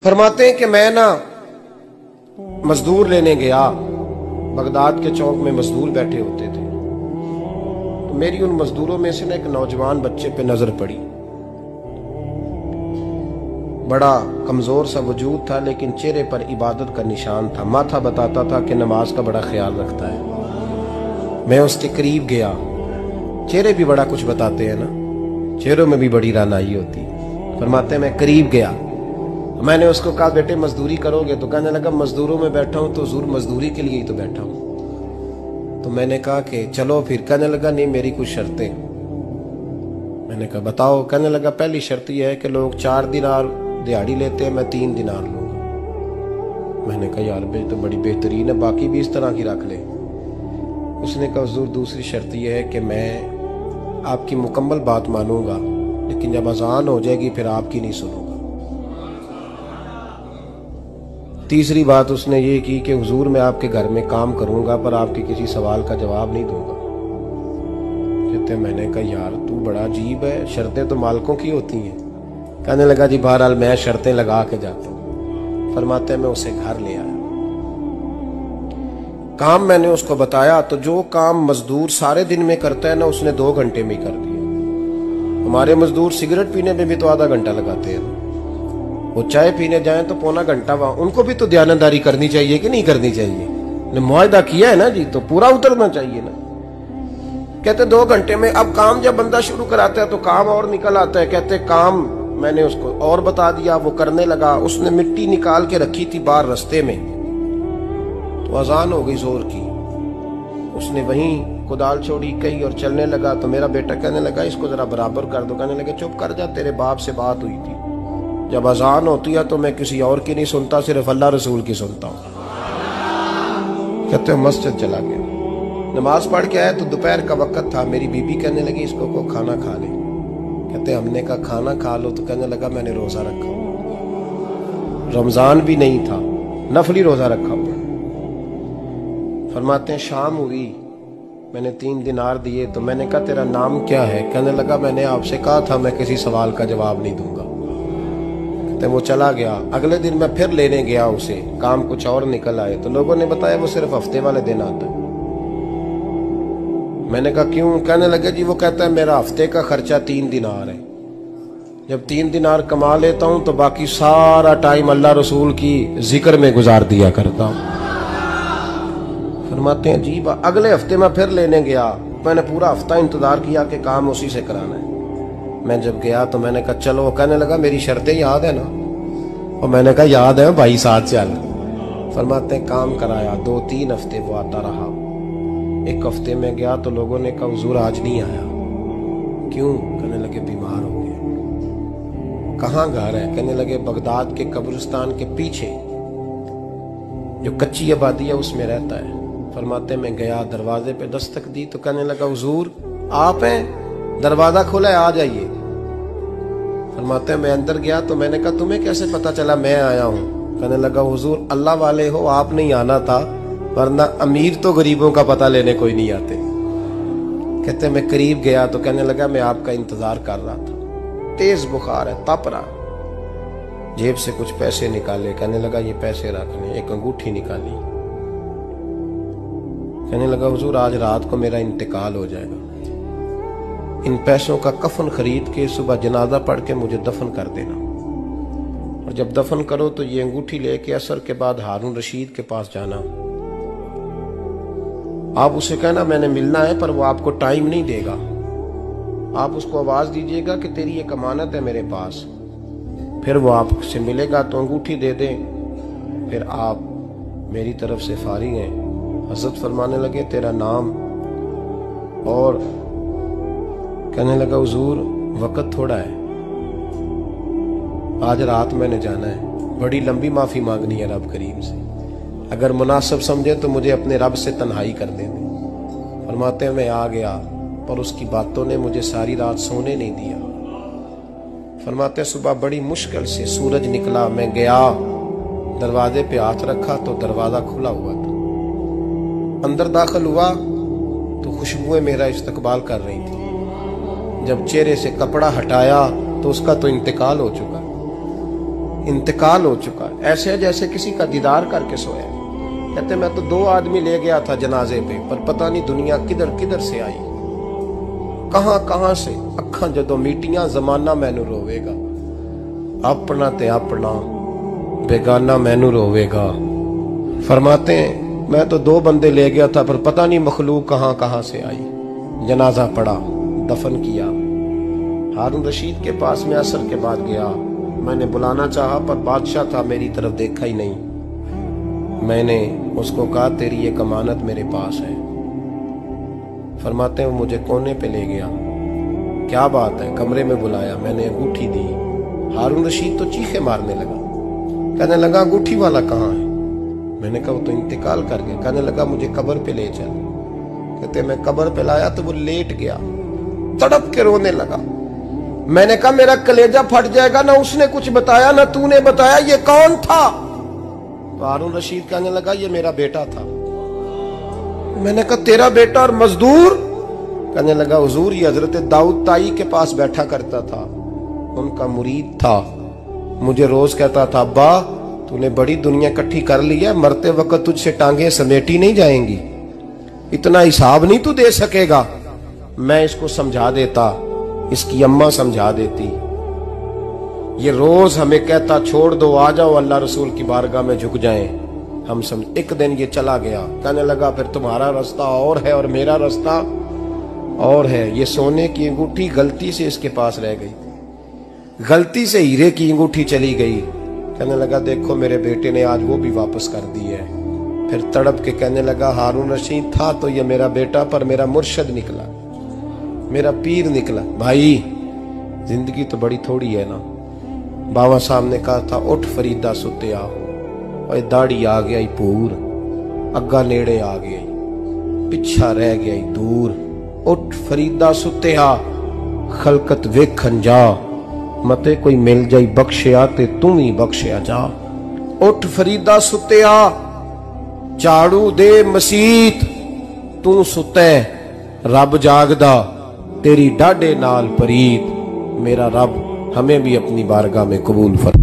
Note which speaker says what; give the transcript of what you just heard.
Speaker 1: फरमाते हैं कि मैं ना मजदूर लेने गया, बगदाद के चौक में मजदूर बैठे होते थे, तो मेरी उन मजदूरों में से ना एक नौजवान बच्चे पे नजर पड़ी। बड़ा कमजोर सा वजूद था, लेकिन चेहरे पर इबादत का निशान था। माथा बताता था कि नमाज का बड़ा ख्याल रखता है। मैं उसके करीब गया। चेहरे भी बड़ा कुछ बताते हैं ना, चेहरों में भी बड़ी रानाई होती है। फरमाते हैं मैं करीब गया, मैंने उसको कहा बेटे मजदूरी करोगे? तो कहने लगा मजदूरों में बैठा हूं तो हुजूर मजदूरी के लिए ही तो बैठा हूं। तो मैंने कहा कि चलो फिर। कहने लगा नहीं मेरी कुछ शर्तें। मैंने कहा बताओ। कहने लगा पहली शर्त यह है कि लोग 4 दिनार दिहाड़ी लेते हैं, मैं 3 दिनार लूंगा। मैंने कहा यार भाई तो बड़ी बेहतरीन है, बाकी भी इस तरह की रख ले। उसने कहा हुजूर दूसरी शर्त यह है कि मैं आपकी मुकम्मल बात मानूंगा, लेकिन जब अजान हो जाएगी फिर आपकी नहीं सुनूंगा। तीसरी बात उसने ये की कि हुजूर मैं आपके घर में काम करूंगा पर आपके किसी सवाल का जवाब नहीं दूंगा। कहते मैंने कहा यार तू बड़ा अजीब है, शर्तें तो मालिकों की होती हैं। कहने लगा जी बहरहाल मैं शर्तें लगा के जाता हूं। फरमाते मैं उसे घर ले आया। काम मैंने उसको बताया तो जो काम मजदूर सारे दिन में करता है ना, उसने 2 घंटे में कर दिया। हमारे मजदूर सिगरेट पीने में भी तो आधा घंटा लगाते हैं, वो चाय पीने जाएं तो पौना घंटा। वहां उनको भी तो दयानतदारी करनी चाहिए कि नहीं करनी चाहिए? ने मुआहदा किया है ना जी, तो पूरा उतरना चाहिए ना। कहते 2 घंटे में। अब काम जब बंदा शुरू कराता है तो काम और निकल आता है। कहते काम मैंने उसको और बता दिया, वो करने लगा। उसने मिट्टी निकाल के रखी थी बाहर रास्ते में, तो अजान हो गई जोर की। उसने वहीं कुदाल छोड़ी कही और चलने लगा। तो मेरा बेटा कहने लगा इसको जरा बराबर कर दो। कहने लगे चुप कर जा, तेरे बाप से बात हुई थी, जब अजान होती है तो मैं किसी और की नहीं सुनता, सिर्फ अल्लाह रसूल की सुनता हूं। कहते मस्जिद चला गया, नमाज पढ़ के आया तो दोपहर का वक्त था। मेरी बीबी कहने लगी इसको को खाना खा ले। कहते हमने कहा खाना खा लो, तो कहने लगा मैंने रोजा रखा, रमजान भी नहीं था, नफली रोजा रखा हुआ। फरमाते हैं शाम हुई, मैंने 3 दिनार दिए। तो मैंने कहा तेरा नाम क्या है? कहने लगा मैंने आपसे कहा था मैं किसी सवाल का जवाब नहीं दूंगा। वो चला गया। अगले दिन मैं फिर लेने गया उसे, काम कुछ और निकल आए। तो लोगों ने बताया वो सिर्फ हफ्ते वाले दिन आता है। मैंने कहा क्यों? कहने लगे जी वो कहता है मेरा हफ्ते का खर्चा 3 दिनार है, जब 3 दिनार कमा लेता हूं तो बाकी सारा टाइम अल्लाह रसूल की जिक्र में गुजार दिया करता हूं। फरमाते हैं अजीब। अगले हफ्ते मैं फिर लेने गया, मैंने पूरा हफ्ता इंतजार किया कि काम उसी से कराना है। मैं जब गया तो मैंने कहा चलो। कहने लगा मेरी शर्तें याद है ना? और मैंने कहा याद है भाई, साथ चल। फरमाते हैं काम कराया। 2-3 हफ्ते वो आता रहा। 1 हफ्ते में गया तो लोगों ने कहा हुजूर आज नहीं आया। क्यों? कहने लगे बीमार हो गए। कहाँ घर है? कहने लगे बगदाद के कब्रिस्तान के पीछे जो कच्ची आबादी है उसमें रहता है। फरमाते मैं गया, दरवाजे पे दस्तक दी तो कहने लगा हुजूर आप हैं? दरवाजा खुला है, आ जाइए। फरमाते हैं मैं अंदर गया तो मैंने कहा तुम्हें कैसे पता चला मैं आया हूं? कहने लगा हुजूर अल्लाह वाले हो, आप नहीं आना था, वरना अमीर तो गरीबों का पता लेने कोई नहीं आते। कहते मैं करीब गया तो कहने लगा मैं आपका इंतजार कर रहा था, तेज बुखार है, तप रहा। जेब से कुछ पैसे निकाले, कहने लगा ये पैसे रखने। एक अंगूठी निकाली, कहने लगा हुजूर आज रात को मेरा इंतकाल हो जाएगा, इन पैसों का कफन खरीद के सुबह जनाजा पढ़ के मुझे दफन कर देना, और जब दफन करो तो ये अंगूठी लेके असर के बाद हारून रशीद के पास जाना। आप उसे कहना मैंने मिलना है पर वो आपको टाइम नहीं देगा। आप उसको आवाज दीजिएगा कि तेरी एक अमानत है मेरे पास, फिर वो आपसे मिलेगा तो अंगूठी दे दे, फिर आप मेरी तरफ से फारिग हैं। हजरत फरमाने लगे तेरा नाम? और कहने लगा हुजूर वक्त थोड़ा है, आज रात मैंने जाना है, बड़ी लंबी माफी मांगनी है रब करीम से, अगर मुनासिब समझे तो मुझे अपने रब से तन्हाई कर देने। फरमाते हैं मैं आ गया पर उसकी बातों ने मुझे सारी रात सोने नहीं दिया। फरमाते सुबह बड़ी मुश्किल से सूरज निकला, मैं गया दरवाजे पे हाथ रखा तो दरवाजा खुला हुआ था। अंदर दाखिल हुआ तो खुशबुएं मेरा इस्तकबाल कर रही थी। जब चेहरे से कपड़ा हटाया तो उसका तो इंतकाल हो चुका। इंतकाल हो चुका है, ऐसे है जैसे किसी का दीदार करके सोया। कहते मैं तो 2 आदमी ले गया था जनाजे पे, पर पता नहीं दुनिया किधर किधर से आई, कहां कहां से। अखा जदों मीटियां जमाना मैनू रोवेगा, अपना ते अपना बेगाना मैनू रोवेगा। फरमाते हैं मैं तो 2 बंदे ले गया था, पर पता नहीं मखलूक कहां कहां से आई। जनाजा पड़ा, दफन किया। हारून रशीद के पास में असर के बाद गया। मैंने बुलाना चाहा पर बादशाह था, मेरी तरफ देखा ही नहीं। मैंने उसको कहा तेरी एक अमानत मेरे पास है। फरमाते हैं मुझे कोने पे ले गया। क्या बात है? कमरे में बुलाया, मैंने अंगूठी दी। हारून रशीद तो चीखे मारने लगा, कहने लगा अंगूठी वाला कहाँ है? मैंने कहा वो तो इंतकाल कर गया। कहने लगा मुझे कब्र पे ले चल। कहते मैं कब्र पे लाया तो वो लेट गया, तड़प के रोने लगा। मैंने कहा मेरा कलेजा फट जाएगा, ना उसने कुछ बताया ना तूने बताया, ये कौन था? तो हारून रशीद कहने लगा ये मेरा बेटा था। मैंने कहा तेरा बेटा और मजदूर? कहने लगा हुजूर ये हजरत दाऊद ताई के पास बैठा करता था, उनका मुरीद था। मुझे रोज कहता था अब्बा तूने बड़ी दुनिया इकट्ठी कर ली है, मरते वक्त तुझसे टांगे समेटी नहीं जाएंगी, इतना हिसाब नहीं तू दे सकेगा। मैं इसको समझा देता, इसकी अम्मा समझा देती। ये रोज हमें कहता छोड़ दो, आ जाओ अल्लाह रसूल की बारगाह में झुक जाएं। हम समझ। एक दिन ये चला गया, कहने लगा फिर तुम्हारा रास्ता और है और मेरा रास्ता और है। ये सोने की अंगूठी गलती से इसके पास रह गई, गलती से हीरे की अंगूठी चली गई। कहने लगा देखो मेरे बेटे ने आज वो भी वापस कर दी है। फिर तड़प के कहने लगा हारून रशीद था तो ये मेरा बेटा, पर मेरा मुर्शद निकला, मेरा पीर निकला। भाई जिंदगी तो बड़ी थोड़ी है ना। बाबा साहब ने कहा था उठ फरीदा सुते आओ, और दाढ़ी आ गया पूर, अग्गा नेड़े आ गया, पिछा रह गया दूर। उठ फरीदा सुते आ, खलकत वेखन जा, मते कोई मिल जाई बख्शिया ते तू ही बख्शिया जा। उठ फरीदा सुते आ, झाड़ू दे मसीत, तू सुते रब जागदा, तेरी डाडे नाल परीत। मेरा रब हमें भी अपनी बारगाह में कबूल फरमा।